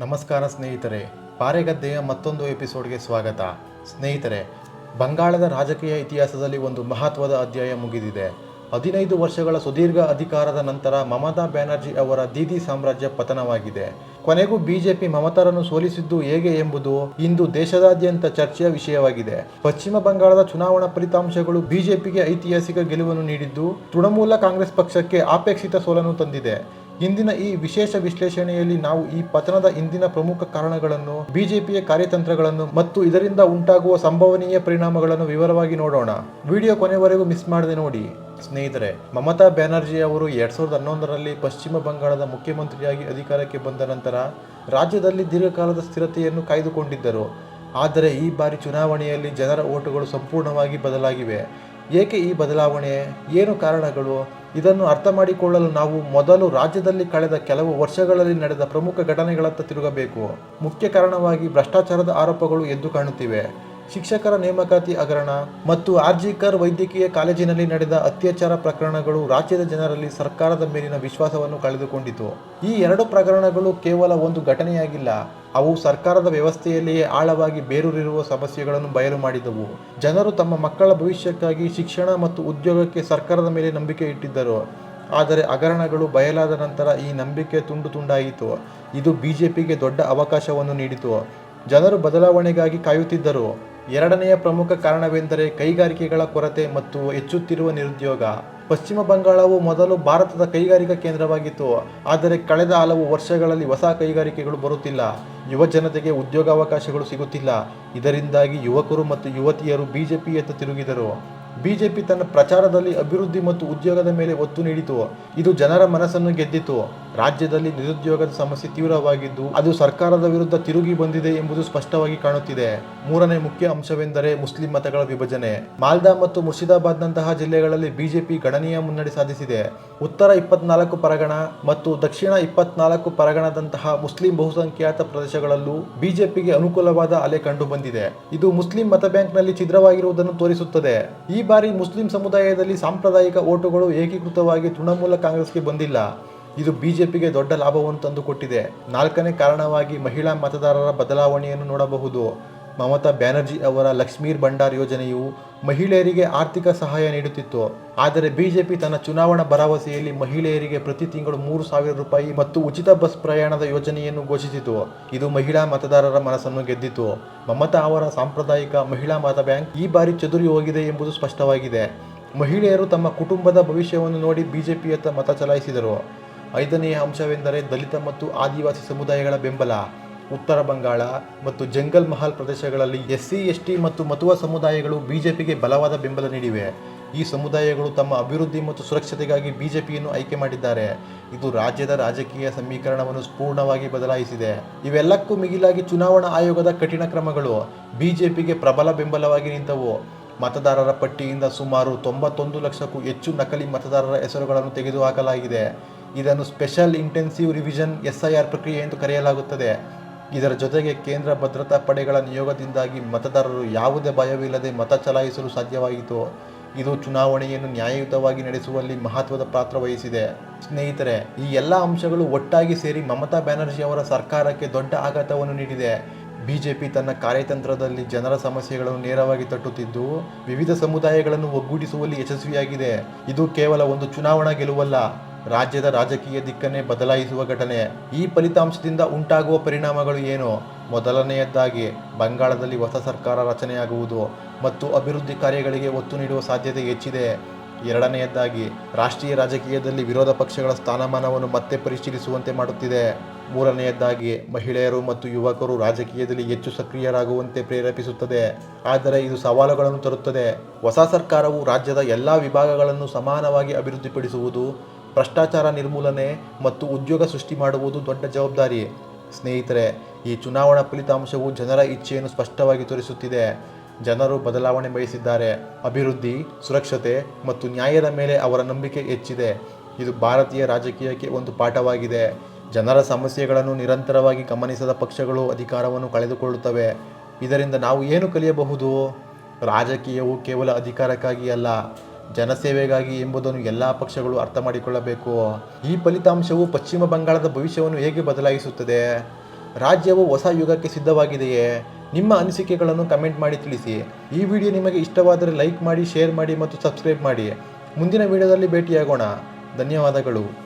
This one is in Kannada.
ನಮಸ್ಕಾರ ಸ್ನೇಹಿತರೆ, ಪಾರೆಗದ್ದೆಯ ಮತ್ತೊಂದು ಎಪಿಸೋಡ್ಗೆ ಸ್ವಾಗತ. ಸ್ನೇಹಿತರೆ, ಬಂಗಾಳದ ರಾಜಕೀಯ ಇತಿಹಾಸದಲ್ಲಿ ಒಂದು ಮಹತ್ವದ ಅಧ್ಯಾಯ ಮುಗಿದಿದೆ. 15 ವರ್ಷಗಳ ಸುದೀರ್ಘ ಅಧಿಕಾರದ ನಂತರ ಮಮತಾ ಬ್ಯಾನರ್ಜಿ ಅವರ ದೀದಿ ಸಾಮ್ರಾಜ್ಯ ಪತನವಾಗಿದೆ. ಕೊನೆಗೂ ಬಿಜೆಪಿ ಮಮತಾರನ್ನು ಸೋಲಿಸಿದ್ದು ಹೇಗೆ ಎಂಬುದು ಇಂದು ದೇಶದಾದ್ಯಂತ ಚರ್ಚೆಯ ವಿಷಯವಾಗಿದೆ. ಪಶ್ಚಿಮ ಬಂಗಾಳದ ಚುನಾವಣಾ ಫಲಿತಾಂಶಗಳು ಬಿಜೆಪಿಗೆ ಐತಿಹಾಸಿಕ ಗೆಲುವನ್ನು ನೀಡಿದ್ದು, ತೃಣಮೂಲ ಕಾಂಗ್ರೆಸ್ ಪಕ್ಷಕ್ಕೆ ಅಪೇಕ್ಷಿತ ಸೋಲನ್ನು ತಂದಿದೆ. ಇಂದಿನ ಈ ವಿಶೇಷ ವಿಶ್ಲೇಷಣೆಯಲ್ಲಿ ನಾವು ಈ ಪತನದ ಹಿಂದಿನ ಪ್ರಮುಖ ಕಾರಣಗಳನ್ನು, ಬಿಜೆಪಿಯ ಕಾರ್ಯತಂತ್ರಗಳನ್ನು ಮತ್ತು ಇದರಿಂದ ಉಂಟಾಗುವ ಸಂಭವನೀಯ ಪರಿಣಾಮಗಳನ್ನು ವಿವರವಾಗಿ ನೋಡೋಣ. ವಿಡಿಯೋ ಕೊನೆವರೆಗೂ ಮಿಸ್ ಮಾಡದೆ ನೋಡಿ. ಸ್ನೇಹಿತರೆ, ಮಮತಾ ಬ್ಯಾನರ್ಜಿ ಅವರು 2011ರಲ್ಲಿ ಪಶ್ಚಿಮ ಬಂಗಾಳದ ಮುಖ್ಯಮಂತ್ರಿಯಾಗಿ ಅಧಿಕಾರಕ್ಕೆ ಬಂದ ನಂತರ ರಾಜ್ಯದಲ್ಲಿ ದೀರ್ಘಕಾಲದ ಸ್ಥಿರತೆಯನ್ನು ಕಾಯ್ದುಕೊಂಡಿದ್ದರು. ಆದರೆ ಈ ಬಾರಿ ಚುನಾವಣೆಯಲ್ಲಿ ಜನರ ಓಟುಗಳು ಸಂಪೂರ್ಣವಾಗಿ ಬದಲಾಗಿವೆ. ಏಕೆ ಈ ಬದಲಾವಣೆ? ಏನು ಕಾರಣಗಳು? ಇದನ್ನು ಅರ್ಥ ಮಾಡಿಕೊಳ್ಳಲು ನಾವು ಮೊದಲು ರಾಜ್ಯದಲ್ಲಿ ಕಳೆದ ಕೆಲವು ವರ್ಷಗಳಲ್ಲಿ ನಡೆದ ಪ್ರಮುಖ ಘಟನೆಗಳತ್ತ ತಿರುಗಬೇಕು. ಮುಖ್ಯ ಕಾರಣವಾಗಿ ಭ್ರಷ್ಟಾಚಾರದ ಆರೋಪಗಳು ಎದ್ದು ಕಾಣುತ್ತಿವೆ. ಶಿಕ್ಷಕರ ನೇಮಕಾತಿ ಹಗರಣ ಮತ್ತು ಆರ್ಜಿಕರ್ ವೈದ್ಯಕೀಯ ಕಾಲೇಜಿನಲ್ಲಿ ನಡೆದ ಅತ್ಯಾಚಾರ ಪ್ರಕರಣಗಳು ರಾಜ್ಯದ ಜನರಲ್ಲಿ ಸರ್ಕಾರದ ಮೇಲಿನ ವಿಶ್ವಾಸವನ್ನು ಕಳೆದುಕೊಂಡಿತು. ಈ ಎರಡು ಪ್ರಕರಣಗಳು ಕೇವಲ ಒಂದು ಘಟನೆಯಾಗಿಲ್ಲ, ಅವು ಸರ್ಕಾರದ ವ್ಯವಸ್ಥೆಯಲ್ಲಿಯೇ ಆಳವಾಗಿ ಬೇರೂರಿರುವ ಸಮಸ್ಯೆಗಳನ್ನು ಬಯಲು ಮಾಡಿದವು. ಜನರು ತಮ್ಮ ಮಕ್ಕಳ ಭವಿಷ್ಯಕ್ಕಾಗಿ ಶಿಕ್ಷಣ ಮತ್ತು ಉದ್ಯೋಗಕ್ಕೆ ಸರ್ಕಾರದ ಮೇಲೆ ನಂಬಿಕೆ ಇಟ್ಟಿದ್ದರು. ಆದರೆ ಹಗರಣಗಳು ಬಯಲಾದ ನಂತರ ಈ ನಂಬಿಕೆ ತುಂಡು ತುಂಡಾಯಿತು. ಇದು ಬಿಜೆಪಿಗೆ ದೊಡ್ಡ ಅವಕಾಶವನ್ನು ನೀಡಿತು. ಜನರು ಬದಲಾವಣೆಗಾಗಿ ಕಾಯುತ್ತಿದ್ದರು. ಎರಡನೆಯ ಪ್ರಮುಖ ಕಾರಣವೆಂದರೆ ಕೈಗಾರಿಕೆಗಳ ಕೊರತೆ ಮತ್ತು ಹೆಚ್ಚುತ್ತಿರುವ ನಿರುದ್ಯೋಗ. ಪಶ್ಚಿಮ ಬಂಗಾಳವು ಮೊದಲು ಭಾರತದ ಕೈಗಾರಿಕಾ ಕೇಂದ್ರವಾಗಿತ್ತು. ಆದರೆ ಕಳೆದ ಹಲವು ವರ್ಷಗಳಲ್ಲಿ ಹೊಸ ಕೈಗಾರಿಕೆಗಳು ಬರುತ್ತಿಲ್ಲ. ಯುವ ಜನತೆಗೆ ಉದ್ಯೋಗಾವಕಾಶಗಳು ಸಿಗುತ್ತಿಲ್ಲ. ಇದರಿಂದಾಗಿ ಯುವಕರು ಮತ್ತು ಯುವತಿಯರು ಬಿಜೆಪಿಯತ್ತ ತಿರುಗಿದರು. ಬಿಜೆಪಿ ತನ್ನ ಪ್ರಚಾರದಲ್ಲಿ ಅಭಿವೃದ್ಧಿ ಮತ್ತು ಉದ್ಯೋಗದ ಮೇಲೆ ಒತ್ತು ನೀಡಿತು. ಇದು ಜನರ ಮನಸ್ಸನ್ನು ಗೆದ್ದಿತು. ರಾಜ್ಯದಲ್ಲಿ ನಿರುದ್ಯೋಗದ ಸಮಸ್ಯೆ ತೀವ್ರವಾಗಿದ್ದು, ಅದು ಸರ್ಕಾರದ ವಿರುದ್ಧ ತಿರುಗಿ ಬಂದಿದೆ ಎಂಬುದು ಸ್ಪಷ್ಟವಾಗಿ ಕಾಣುತ್ತಿದೆ. ಮೂರನೇ ಮುಖ್ಯ ಅಂಶವೆಂದರೆ ಮುಸ್ಲಿಂ ಮತಗಳ ವಿಭಜನೆ. ಮಾಲ್ದಾ ಮತ್ತು ಮುರ್ಷಿದಾಬಾದ್ನಂತಹ ಜಿಲ್ಲೆಗಳಲ್ಲಿ ಬಿಜೆಪಿ ಗಣನೀಯ ಮುನ್ನಡೆ ಸಾಧಿಸಿದೆ. ಉತ್ತರ 24 ಪರಗಣ ಮತ್ತು ದಕ್ಷಿಣ 24 ಪರಗಣದಂತಹ ಮುಸ್ಲಿಂ ಬಹುಸಂಖ್ಯಾತ ಪ್ರದೇಶಗಳಲ್ಲೂ ಬಿಜೆಪಿಗೆ ಅನುಕೂಲವಾದ ಅಲೆ ಕಂಡು ಬಂದಿದೆ. ಇದು ಮುಸ್ಲಿಂ ಮತ ಬ್ಯಾಂಕ್ನಲ್ಲಿ ಛಿದ್ರವಾಗಿರುವುದನ್ನು ತೋರಿಸುತ್ತದೆ. ಈ ಬಾರಿ ಮುಸ್ಲಿಂ ಸಮುದಾಯದಲ್ಲಿ ಸಾಂಪ್ರದಾಯಿಕ ಓಟುಗಳು ಏಕೀಕೃತವಾಗಿ ತೃಣಮೂಲ ಕಾಂಗ್ರೆಸ್ಗೆ ಬಂದಿಲ್ಲ. ಇದು ಬಿಜೆಪಿಗೆ ದೊಡ್ಡ ಲಾಭವನ್ನು ತಂದುಕೊಟ್ಟಿದೆ. ನಾಲ್ಕನೇ ಕಾರಣವಾಗಿ ಮಹಿಳಾ ಮತದಾರರ ಬದಲಾವಣೆಯನ್ನು ನೋಡಬಹುದು. ಮಮತಾ ಬ್ಯಾನರ್ಜಿ ಅವರ ಲಕ್ಷ್ಮೀರ್ ಭಂಡಾರ್ ಯೋಜನೆಯು ಮಹಿಳೆಯರಿಗೆ ಆರ್ಥಿಕ ಸಹಾಯ ನೀಡುತ್ತಿತ್ತು. ಆದರೆ ಬಿಜೆಪಿ ತನ್ನ ಚುನಾವಣಾ ಭರವಸೆಯಲ್ಲಿ ಮಹಿಳೆಯರಿಗೆ ಪ್ರತಿ ತಿಂಗಳು 3,000 ರೂಪಾಯಿ ಮತ್ತು ಉಚಿತ ಬಸ್ ಪ್ರಯಾಣದ ಯೋಜನೆಯನ್ನು ಘೋಷಿಸಿತು. ಇದು ಮಹಿಳಾ ಮತದಾರರ ಮನಸ್ಸನ್ನು ಗೆದ್ದಿತು. ಮಮತಾ ಅವರ ಸಾಂಪ್ರದಾಯಿಕ ಮಹಿಳಾ ಮತ ಬ್ಯಾಂಕ್ ಈ ಬಾರಿ ಚದುರಿ ಹೋಗಿದೆ ಎಂಬುದು ಸ್ಪಷ್ಟವಾಗಿದೆ. ಮಹಿಳೆಯರು ತಮ್ಮ ಕುಟುಂಬದ ಭವಿಷ್ಯವನ್ನು ನೋಡಿ ಬಿಜೆಪಿಯತ್ತ ಮತ ಚಲಾಯಿಸಿದರು. ಐದನೆಯ ಅಂಶವೆಂದರೆ ದಲಿತ ಮತ್ತು ಆದಿವಾಸಿ ಸಮುದಾಯಗಳ ಬೆಂಬಲ. ಉತ್ತರ ಬಂಗಾಳ ಮತ್ತು ಜಂಗಲ್ ಮಹಲ್ ಪ್ರದೇಶಗಳಲ್ಲಿ ಎಸ್ಸಿ, ಎಸ್ಟಿ ಮತ್ತು ಮತುವಾ ಸಮುದಾಯಗಳು ಬಿಜೆಪಿಗೆ ಬಲವಾದ ಬೆಂಬಲ ನೀಡಿವೆ. ಈ ಸಮುದಾಯಗಳು ತಮ್ಮ ಅಭಿವೃದ್ಧಿ ಮತ್ತು ಸುರಕ್ಷತೆಗಾಗಿ ಬಿಜೆಪಿಯನ್ನು ಆಯ್ಕೆ ಮಾಡಿದ್ದಾರೆ. ಇದು ರಾಜ್ಯದ ರಾಜಕೀಯ ಸಮೀಕರಣವನ್ನು ಪೂರ್ಣವಾಗಿ ಬದಲಾಯಿಸಿದೆ. ಇವೆಲ್ಲಕ್ಕೂ ಮಿಗಿಲಾಗಿ ಚುನಾವಣಾ ಆಯೋಗದ ಕಠಿಣ ಕ್ರಮಗಳು ಬಿಜೆಪಿಗೆ ಪ್ರಬಲ ಬೆಂಬಲವಾಗಿ ನಿಂತವು. ಮತದಾರರ ಪಟ್ಟಿಯಿಂದ ಸುಮಾರು 91 ಲಕ್ಷಕ್ಕೂ ಹೆಚ್ಚು ನಕಲಿ ಮತದಾರರ ಹೆಸರುಗಳನ್ನು ತೆಗೆದುಹಾಕಲಾಗಿದೆ. ಇದನ್ನು ಸ್ಪೆಷಲ್ ಇಂಟೆನ್ಸಿವ್ ರಿವಿಷನ್ SIR ಪ್ರಕ್ರಿಯೆ ಎಂದು ಕರೆಯಲಾಗುತ್ತದೆ. ಇದರ ಜೊತೆಗೆ ಕೇಂದ್ರ ಭದ್ರತಾ ಪಡೆಗಳ ನಿಯೋಗದಿಂದಾಗಿ ಮತದಾರರು ಯಾವುದೇ ಭಯವಿಲ್ಲದೆ ಮತ ಚಲಾಯಿಸಲು ಸಾಧ್ಯವಾಯಿತು. ಇದು ಚುನಾವಣೆಯನ್ನು ನ್ಯಾಯಯುತವಾಗಿ ನಡೆಸುವಲ್ಲಿ ಮಹತ್ವದ ಪಾತ್ರ ವಹಿಸಿದೆ. ಸ್ನೇಹಿತರೆ, ಈ ಎಲ್ಲ ಅಂಶಗಳು ಒಟ್ಟಾಗಿ ಸೇರಿ ಮಮತಾ ಬ್ಯಾನರ್ಜಿ ಅವರ ಸರ್ಕಾರಕ್ಕೆ ದೊಡ್ಡ ಆಘಾತವನ್ನು ನೀಡಿದೆ. ಬಿಜೆಪಿ ತನ್ನ ಕಾರ್ಯತಂತ್ರದಲ್ಲಿ ಜನರ ಸಮಸ್ಯೆಗಳನ್ನು ನೇರವಾಗಿ ತಟ್ಟುತ್ತಿದ್ದು, ವಿವಿಧ ಸಮುದಾಯಗಳನ್ನು ಒಗ್ಗೂಡಿಸುವಲ್ಲಿ ಯಶಸ್ವಿಯಾಗಿದೆ. ಇದು ಕೇವಲ ಒಂದು ಚುನಾವಣಾ ಗೆಲುವಲ್ಲ, ರಾಜ್ಯದ ರಾಜಕೀಯ ದಿಕ್ಕನ್ನೇ ಬದಲಾಯಿಸುವ ಘಟನೆ. ಈ ಫಲಿತಾಂಶದಿಂದ ಉಂಟಾಗುವ ಪರಿಣಾಮಗಳು ಏನು? ಮೊದಲನೆಯದಾಗಿ, ಬಂಗಾಳದಲ್ಲಿ ಹೊಸ ಸರ್ಕಾರ ರಚನೆಯಾಗುವುದು ಮತ್ತು ಅಭಿವೃದ್ಧಿ ಕಾರ್ಯಗಳಿಗೆ ಒತ್ತು ನೀಡುವ ಸಾಧ್ಯತೆ ಹೆಚ್ಚಿದೆ. ಎರಡನೆಯದಾಗಿ, ರಾಷ್ಟ್ರೀಯ ರಾಜಕೀಯದಲ್ಲಿ ವಿರೋಧ ಪಕ್ಷಗಳ ಸ್ಥಾನಮಾನವನ್ನು ಮತ್ತೆ ಪರಿಶೀಲಿಸುವಂತೆ ಮಾಡುತ್ತಿದೆ. ಮೂರನೆಯದಾಗಿ, ಮಹಿಳೆಯರು ಮತ್ತು ಯುವಕರು ರಾಜಕೀಯದಲ್ಲಿ ಹೆಚ್ಚು ಸಕ್ರಿಯರಾಗುವಂತೆ ಪ್ರೇರೇಪಿಸುತ್ತದೆ. ಆದರೆ ಇದು ಸವಾಲುಗಳನ್ನು ತರುತ್ತದೆ. ಹೊಸ ಸರ್ಕಾರವು ರಾಜ್ಯದ ಎಲ್ಲ ವಿಭಾಗಗಳನ್ನು ಸಮಾನವಾಗಿ ಅಭಿವೃದ್ಧಿಪಡಿಸುವುದು, ಭ್ರಷ್ಟಾಚಾರ ನಿರ್ಮೂಲನೆ ಮತ್ತು ಉದ್ಯೋಗ ಸೃಷ್ಟಿ ಮಾಡುವುದು ದೊಡ್ಡ ಜವಾಬ್ದಾರಿ. ಸ್ನೇಹಿತರೆ, ಈ ಚುನಾವಣಾ ಫಲಿತಾಂಶವು ಜನರ ಇಚ್ಛೆಯನ್ನು ಸ್ಪಷ್ಟವಾಗಿ ತೋರಿಸುತ್ತಿದೆ. ಜನರು ಬದಲಾವಣೆ ಬಯಸಿದ್ದಾರೆ. ಅಭಿವೃದ್ಧಿ, ಸುರಕ್ಷತೆ ಮತ್ತು ನ್ಯಾಯದ ಮೇಲೆ ಅವರ ನಂಬಿಕೆ ಹೆಚ್ಚಿದೆ. ಇದು ಭಾರತೀಯ ರಾಜಕೀಯಕ್ಕೆ ಒಂದು ಪಾಠವಾಗಿದೆ. ಜನರ ಸಮಸ್ಯೆಗಳನ್ನು ನಿರಂತರವಾಗಿ ಗಮನಿಸದ ಪಕ್ಷಗಳು ಅಧಿಕಾರವನ್ನು ಕಳೆದುಕೊಳ್ಳುತ್ತವೆ. ಇದರಿಂದ ನಾವು ಏನು ಕಲಿಯಬಹುದು? ರಾಜಕೀಯವು ಕೇವಲ ಅಧಿಕಾರಕ್ಕಾಗಿ ಅಲ್ಲ, ಜನಸೇವೆಗಾಗಿ ಎಂಬುದನ್ನು ಎಲ್ಲ ಪಕ್ಷಗಳು ಅರ್ಥ ಮಾಡಿಕೊಳ್ಳಬೇಕು. ಈ ಫಲಿತಾಂಶವು ಪಶ್ಚಿಮ ಬಂಗಾಳದ ಭವಿಷ್ಯವನ್ನು ಹೇಗೆ ಬದಲಾಯಿಸುತ್ತದೆ? ರಾಜ್ಯವು ಹೊಸ ಯುಗಕ್ಕೆ ಸಿದ್ಧವಾಗಿದೆಯೇ? ನಿಮ್ಮ ಅನಿಸಿಕೆಗಳನ್ನು ಕಮೆಂಟ್ ಮಾಡಿ ತಿಳಿಸಿ. ಈ ವಿಡಿಯೋ ನಿಮಗೆ ಇಷ್ಟವಾದರೆ ಲೈಕ್ ಮಾಡಿ, ಶೇರ್ ಮಾಡಿ ಮತ್ತು ಸಬ್ಸ್ಕ್ರೈಬ್ ಮಾಡಿ. ಮುಂದಿನ ವಿಡಿಯೋದಲ್ಲಿ ಭೇಟಿಯಾಗೋಣ. ಧನ್ಯವಾದಗಳು.